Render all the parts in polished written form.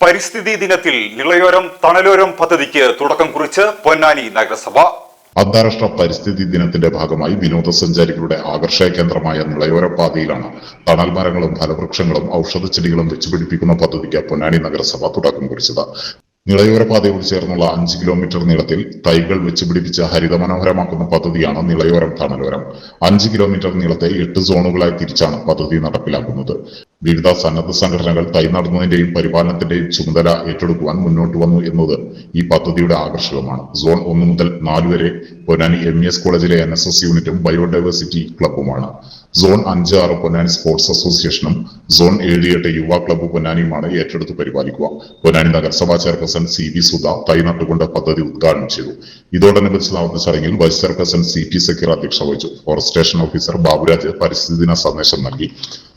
പരിസ്ഥിതി ദിനത്തിൽ നിളയോരം തണലോരം പദ്ധതിക്ക് തുടക്കം കുറിച്ച് പൊന്നാനി നഗരസഭ. അന്താരാഷ്ട്ര പരിസ്ഥിതി ദിനത്തിന്റെ ഭാഗമായി വിനോദസഞ്ചാരികളുടെ ആകർഷക കേന്ദ്രമായ നിളയോര പാതയിലാണ് തണൽ മരങ്ങളും ഫലവൃക്ഷങ്ങളും ഔഷധച്ചെടികളും വെച്ചുപിടിപ്പിക്കുന്ന പദ്ധതിക്ക് പൊന്നാനി നഗരസഭ തുടക്കം കുറിച്ചത്. നിളയോര പാതയോട് ചേർന്നുള്ള 5 കിലോമീറ്റർ നീളത്തിൽ തൈകൾ വെച്ചുപിടിപ്പിച്ച് ഹരിതമനോഹരമാക്കുന്ന പദ്ധതിയാണ് നിളയോരം തണലോരം. 5 കിലോമീറ്റർ നീളത്തെ 8 സോണുകളായി തിരിച്ചാണ് പദ്ധതി നടപ്പിലാക്കുന്നത്. വിവിധ സന്നദ്ധ സംഘടനകൾ തൈ നടുന്നതിന്റെയും പരിപാലനത്തിന്റെയും ചുമതല ഏറ്റെടുക്കുവാൻ മുന്നോട്ട് വന്നു എന്നത് ഈ പദ്ധതിയുടെ ആകർഷകമാണ്. സോൺ 1 മുതൽ 4 വരെ പൊന്നാനി MES കോളേജിലെ NSS യൂണിറ്റും ബയോഡൈവേഴ്സിറ്റി ക്ലബ്ബുമാണ്. സോൺ 5-6 പൊന്നാനി സ്പോർട്സ് അസോസിയേഷനും സോൺ 7-8 യുവ ക്ലബ്ബ് പൊന്നാനിയുമാണ് ഏറ്റെടുത്ത് പരിപാലിക്കുക. പൊന്നാനി നഗരസഭാ ചെയർപേഴ്സൺ CB സുധ തൈ നട്ടുകൊണ്ട് പദ്ധതി ഉദ്ഘാടനം ചെയ്തു. ഇതോടനുബന്ധിച്ച് നടന്ന ചടങ്ങിൽ വൈസ് ചെയർപേഴ്സൺ CP സക്കീർ അധ്യക്ഷത വഹിച്ചു. ഫോറസ്റ്റ് സ്റ്റേഷൻ ഓഫീസർ ബാബുരാജ് പരിസ്ഥിതി ദിന സന്ദേശം നൽകി.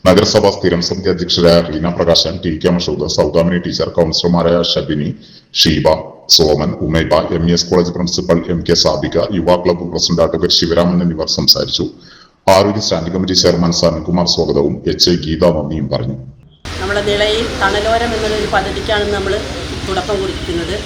നഗരസഭാ സ്ഥിരം സമിതി അധ്യക്ഷരായ റീന പ്രകാശൻ, TK മഷൂദ്, സൗദാമിനി ടീച്ചർ, കൗൺസിലർമാരായ Shabini, Sheeba, Soman, Umaiba, MES college principal MK Sabika, Yuva club president advocate Sivaraman എന്നിവർ സംസാരിച്ചു. ആരോഗ്യ സ്റ്റാൻഡിംഗ് കമ്മിറ്റി ചെയർമാൻ സനൽകുമാർ സ്വാഗതവും HA ഗീത നന്ദിയും പറഞ്ഞു. നമ്മുടെ നിളയിൽ തണലോരം എന്നൊരു പദ്ധതിക്കാണ് നമ്മൾ തുടക്കം കുറിക്കുന്നത്.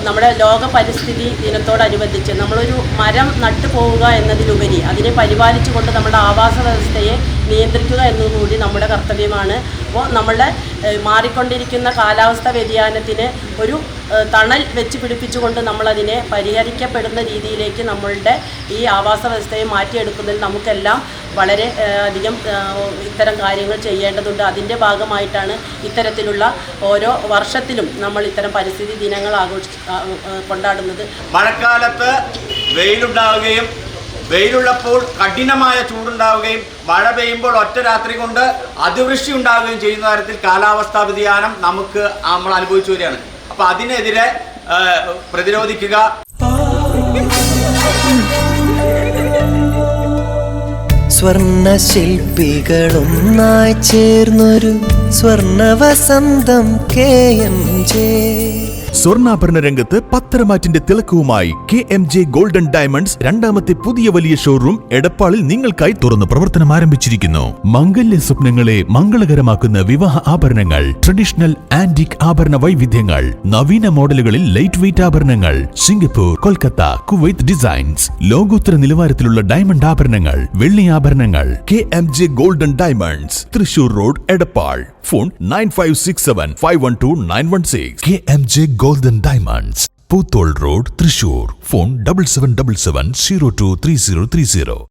നമ്മുടെ ലോക പരിസ്ഥിതി ദിനത്തോടനുബന്ധിച്ച് നമ്മളൊരു മരം നട്ടു പോവുക എന്നതിലുപരി അതിനെ പരിപാലിച്ചുകൊണ്ട് നമ്മുടെ ആവാസ വ്യവസ്ഥയെ നിയന്ത്രിക്കുക എന്നതുകൂടി നമ്മുടെ കർത്തവ്യമാണ്. അപ്പോൾ നമ്മളുടെ മാറിക്കൊണ്ടിരിക്കുന്ന കാലാവസ്ഥ വ്യതിയാനത്തിന് ഒരു തണൽ വെച്ച് പിടിപ്പിച്ചുകൊണ്ട് നമ്മളതിനെ പരിഹരിക്കപ്പെടുന്ന രീതിയിലേക്ക് നമ്മളുടെ ഈ ആവാസ വ്യവസ്ഥയെ മാറ്റിയെടുക്കുന്നതിൽ നമുക്കെല്ലാം വളരെ അധികം ഇത്തരം കാര്യങ്ങൾ ചെയ്യേണ്ടതുണ്ട്. അതിൻ്റെ ഭാഗമായിട്ടാണ് ഇത്തരത്തിലുള്ള ഓരോ വർഷത്തിലും നമ്മൾ ഇത്തരം പരിസ്ഥിതി ദിനങ്ങൾ കൊണ്ടാടുന്നത്. മഴക്കാലത്ത് വെയിലുണ്ടാവുകയും വെയിലുള്ളപ്പോൾ കഠിനമായ ചൂടുണ്ടാവുകയും മഴ പെയ്യുമ്പോൾ ഒറ്റ രാത്രി കൊണ്ട് അതിവൃഷ്ടി ഉണ്ടാവുകയും ചെയ്യുന്ന തരത്തിൽ കാലാവസ്ഥാ വ്യതിയാനം നമ്മൾ അനുഭവിച്ചു വരികയാണ്. അപ്പോൾ അതിനെതിരെ പ്രതിരോധിക്കുക. സ്വർണ്ണ ശില്പികളൊന്നായി ചേർന്നൊരു സ്വർണ്ണ വസന്തം KMJ. സ്വർണ്ണാഭരണ രംഗത്ത് പത്തരമാറ്റിന്റെ തിളക്കവുമായി KMJ ഗോൾഡൻ ഡയമണ്ട്സ് രണ്ടാമത്തെ പുതിയ വലിയ ഷോറൂം എടപ്പാളിൽ നിങ്ങൾക്കായി തുറന്ന് പ്രവർത്തനം ആരംഭിച്ചിരിക്കുന്നു. മംഗല്യ സ്വപ്നങ്ങളെ മംഗളകരമാക്കുന്ന വിവാഹ ആഭരണങ്ങൾ, ട്രഡീഷണൽ ആന്റിക് ആഭരണ വൈവിധ്യങ്ങൾ, നവീന മോഡലുകളിൽ ലൈറ്റ് വെയ്റ്റ് ആഭരണങ്ങൾ, സിംഗപ്പൂർ, കൊൽക്കത്ത, കുവൈത്ത് ഡിസൈൻസ്, ലോകോത്തര നിലവാരത്തിലുള്ള ഡയമണ്ട് ആഭരണങ്ങൾ, വെള്ളി ആഭരണങ്ങൾ. KMJ golden diamonds, Thrissur road, Edappal. Phone 9567512916. KMJ golden diamonds, Poothole road, Thrissur. Phone 7777023030.